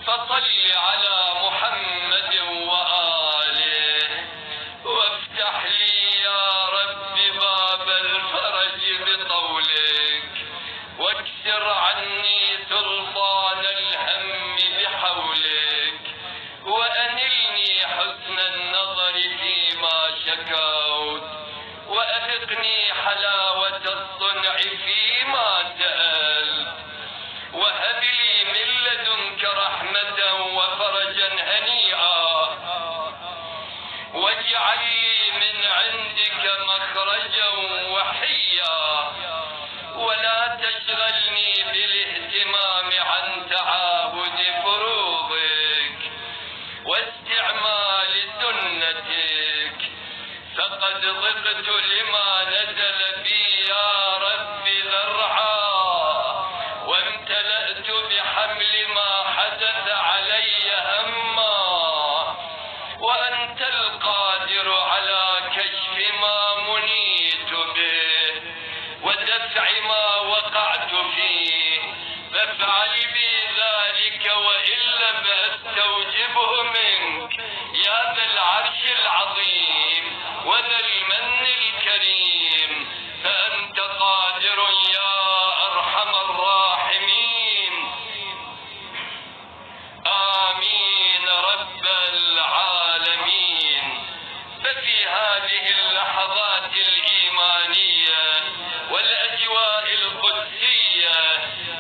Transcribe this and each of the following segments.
فصل على محمد وآله وافتح لي يا رب باب الفرج بطولك واكسر عني سلطان الهم بحولك وأنلني حسن النظر فيما شكوت وأذقني حلاوة الصنع فيما سألت وهب لي من لدنك رحمة وفرجا هنيئا واجعل لي من عندك مخرجا وحيا ولا تشغلني بالاهتمام عن تعاهد فروضك واستعمال سنتك فقد ضقت لما نزل بي يا رب ذرعا وامتلأت بحمل ما حدث علي هما وأنت القادر على كشف ما منيت به ودفع ما وقعت فيه فافعل بي ذلك وإلا فأستوجبه منك يا ذا العرش العظيم وذا المن الكريم فأنت قادر يا أرحم الراحمين. آمين رب العالمين. ففي هذه اللحظات الإيمانية والأجواء القدسية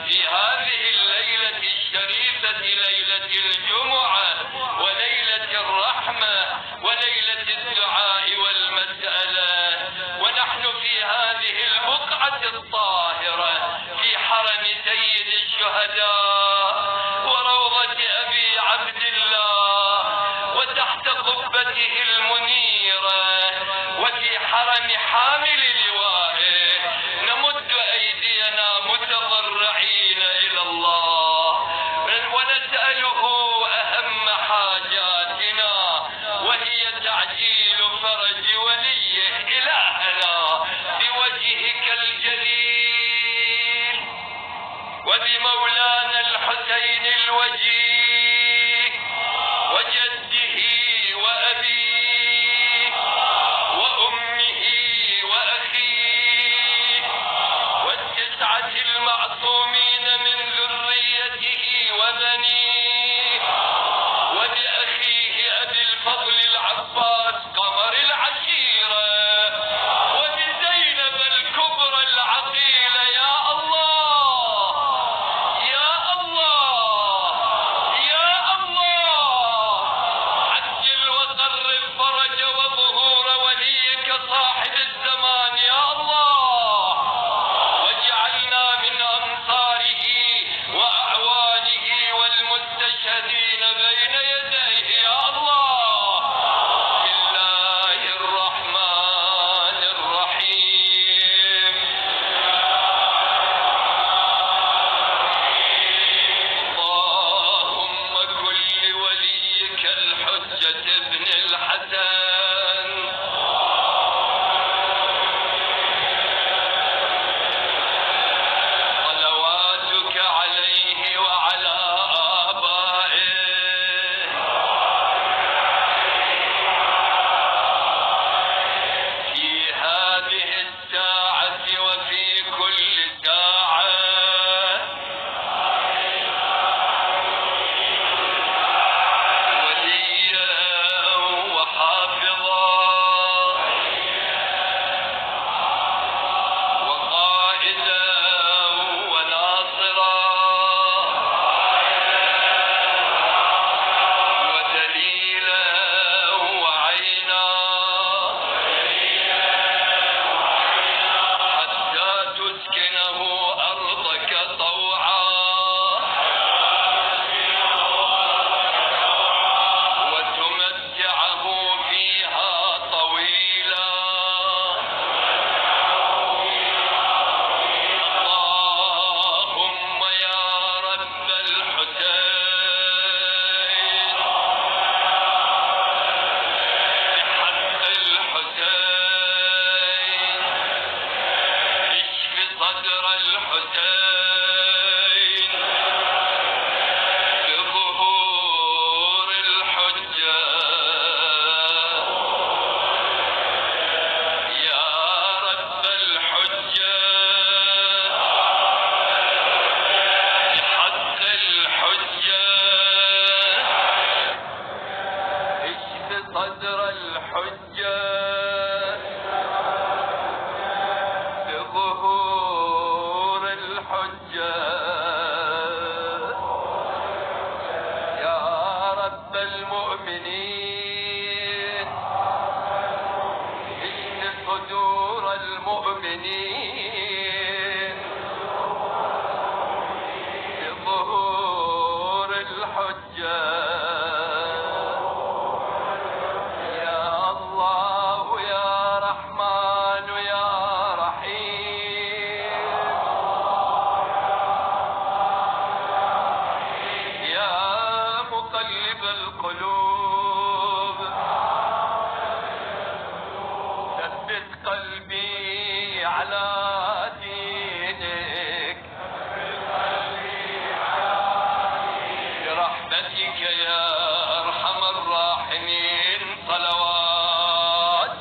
في هذه الليلة الشريفة ليلة الجمعة وليلة الرحمة وليلة الدعاء والمسألة ونحن في هذه البقعة الطاهرة في حرم سيد الشهداء وروضة أبي عبد الله وتحت قبته المنيرة وفي حرم حامل لوائه نمد أيدينا متضرعين إلى الله ونسأله أهم حاجاتنا وهي تعجيل فرج وليه إلهنا بوجهك الجليل وبمولانا الحسين الوجيه وجده وأبيه وأمه وأخيه والتسعة المعصومين من ذريته وبنيه وبأخيه أبي الفضل العباس قمر العشيرة وبزينب الكبرى العقيلة يا الله يا الله صدور المؤمنين بظهور الحجة يا الله يا رحمن يا رحيم يا مقلب القلوب ثبت قلبي على دينك برحمتك يا أرحم الراحمين صلوات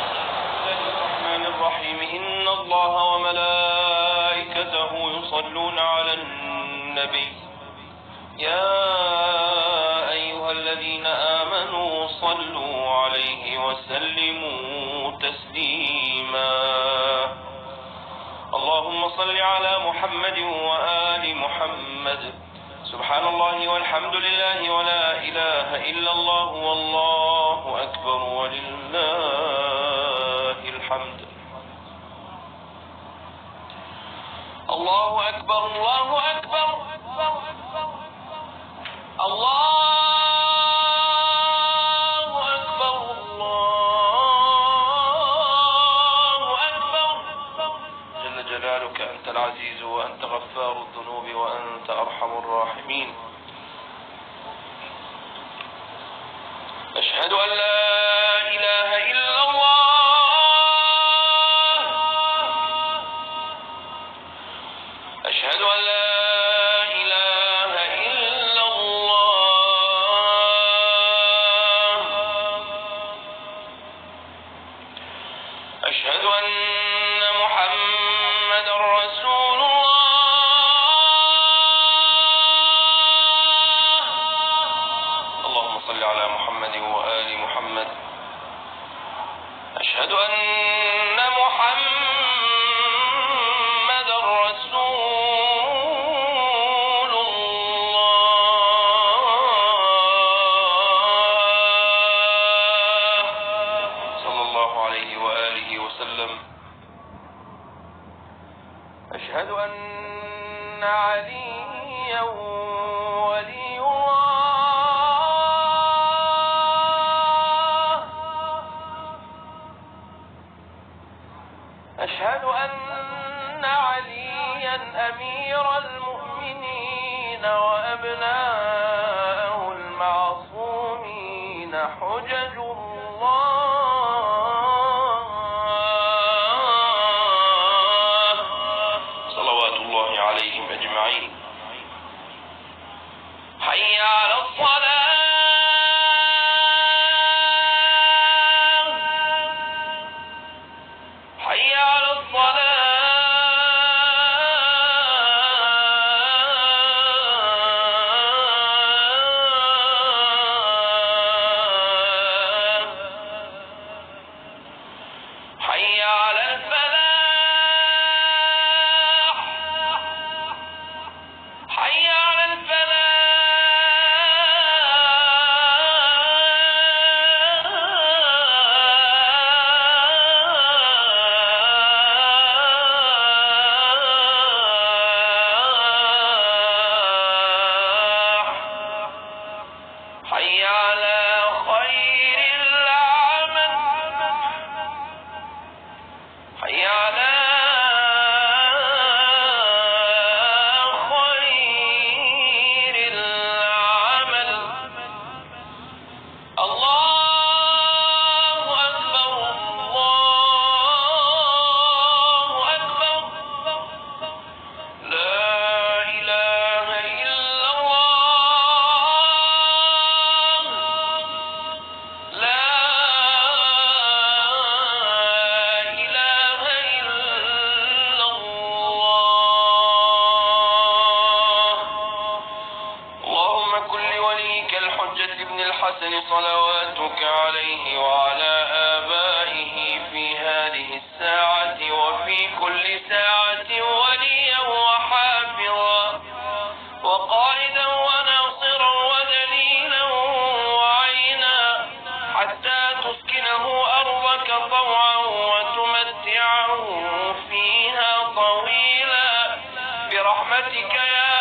الرحمن الرحيم إن الله وملائكته يصلون على النبي يا أيها الذين آمنوا صلوا عليه وسلموا تسليما اللهم صل على محمد وآل محمد سبحان الله والحمد لله ولا إله إلا الله والله أكبر ولله الحمد الله أكبر الله أكبر الله أكبر الله أكبر جل جلالك أنت العزيز وأنت غفار الذنوب وأنت أرحم الراحمين أشهد أن لا إله إلا الله أشهد أن لا إله إلا الله أشهد أن محمد رسول الله اللهم صل على محمد وآل محمد أشهد أن محمد رسول الله صلى الله عليه وآله وسلم أشهد أن عليا ولي الله أشهد أن عليا أمير المؤمنين وأبناءه المعصومين حجج الله صلوات الله عليهم أجمعين حي على الصلاة حي على الصلاة حي على الفلاح حي على الفلاح حي على خير العمل حي على خير العمل الله أكبر الله أكبر لا إله إلا الله لا إله إلا الله اللهم كن لوليك الحجة ابن الحسن صلواتك عليه وعلى آبائه في هذه الساعة وفي كل برحمتك يا